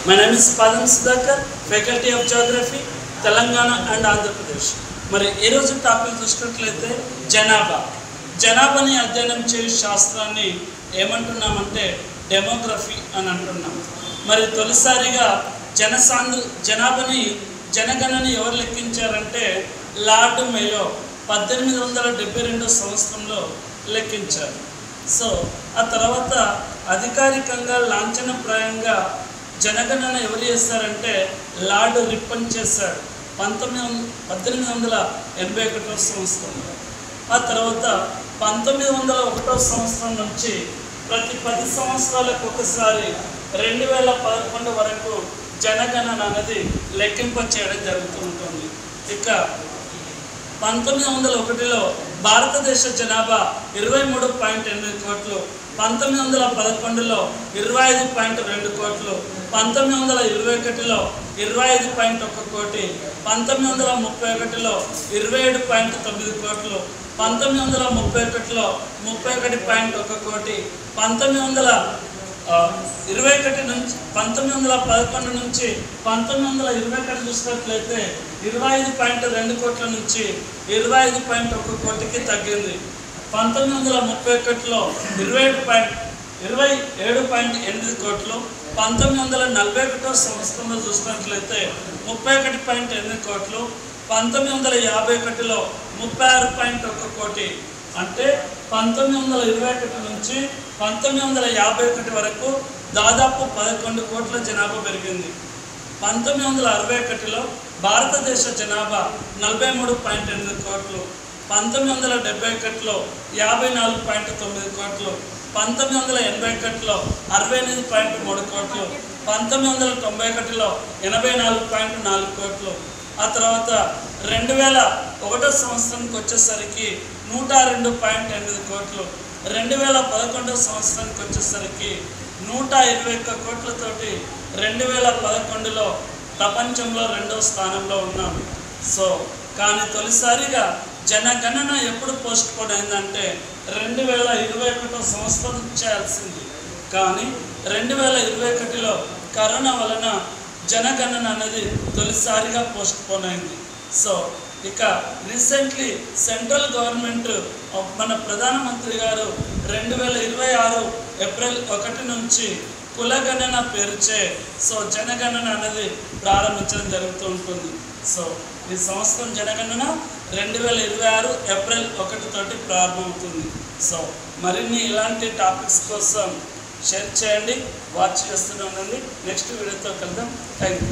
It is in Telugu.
My name is Padam Sudhakar, Faculty of Geography, Telangana and Andhra Pradesh. మరి ఈ రోజు టాపిక్ చూసినట్లయితే జనాభాని అధ్యయనం చేసే శాస్త్రాన్ని ఏమంటున్నామంటే డెమోగ్రఫీ అని అంటున్నాం. మరి తొలిసారిగా జనాభాని జనగణన ఎవరు లెక్కించారంటే లార్డ్ మేయో 1872 సంవత్సరంలో లెక్కించారు. సో ఆ తర్వాత అధికారికంగా లాంఛనప్రాయంగా జనగణన ఎవరు చేస్తారంటే లార్డ్ రిప్పన్ చేశాడు 1881 సంవత్సరంలో. ఆ తర్వాత 1901 సంవత్సరం నుంచి ప్రతి 10 సంవత్సరాలకు ఒకసారి 2011 వరకు జనగణన అనేది లెక్కింప చేయడం జరుగుతూ ఉంటుంది. ఇక 1901లో భారతదేశ జనాభా 23.8 కోట్లు, 1911లో 25.2 కోట్లు, 1921లో 25.1 కోటి, 1931లో 27.9 కోట్లు, 1931లో 31.1 కోటి, 1911 నుంచి 1921 చూసినట్లయితే 25.2 కోట్ల నుంచి 25.1 కోటికి తగ్గింది. 1931లో 27.8 కోట్లు, 1941 సంవత్సరంలో చూసినట్లయితే 31.8 కోట్లు, 1951లో 36.1 కోటి. అంటే 1921 నుంచి 1951 వరకు దాదాపు 11 కోట్ల జనాభా పెరిగింది. 1961లో భారతదేశ జనాభా 43.8 కోట్లు, 1971లో 54.9 కోట్లు, 1981లో 68.3 కోట్లు, 1991లో 84.4 కోట్లు. ఆ తర్వాత 2001 సంవత్సరానికి వచ్చేసరికి 102.8 కోట్లు, 2011 సంవత్సరానికి వచ్చేసరికి 121 కోట్లతోటి 2011లో ప్రపంచంలో 2వ స్థానంలో ఉన్నాం. సో కానీ తొలిసారిగా జనగణన ఎప్పుడు పోస్ట్ పోన్ అయిందంటే 2021 సంవత్సరం చేయాల్సింది. కానీ 2021లో కరోనా వలన జనగణన అనేది తొలిసారిగా పోస్ట్ పోన్ అయింది. సో ఇక రీసెంట్లీ సెంట్రల్ గవర్నమెంట్ మన ప్రధానమంత్రి గారు 2026 ఏప్రిల్ 1 నుంచి కులగణన పేరుచే జనగణన అనేది ప్రారంభించడం జరుగుతూ ఉంటుంది. సో ఈ సంవత్సరం జనగణన 2026 ఏప్రిల్ 1 తోటి ప్రారంభమవుతుంది. సో మరిన్ని ఇలాంటి టాపిక్స్ కోసం షేర్ చేయండి, వాచ్ చేస్తూనే ఉండండి. నెక్స్ట్ వీడియోతో కలుద్దాం. Thank you.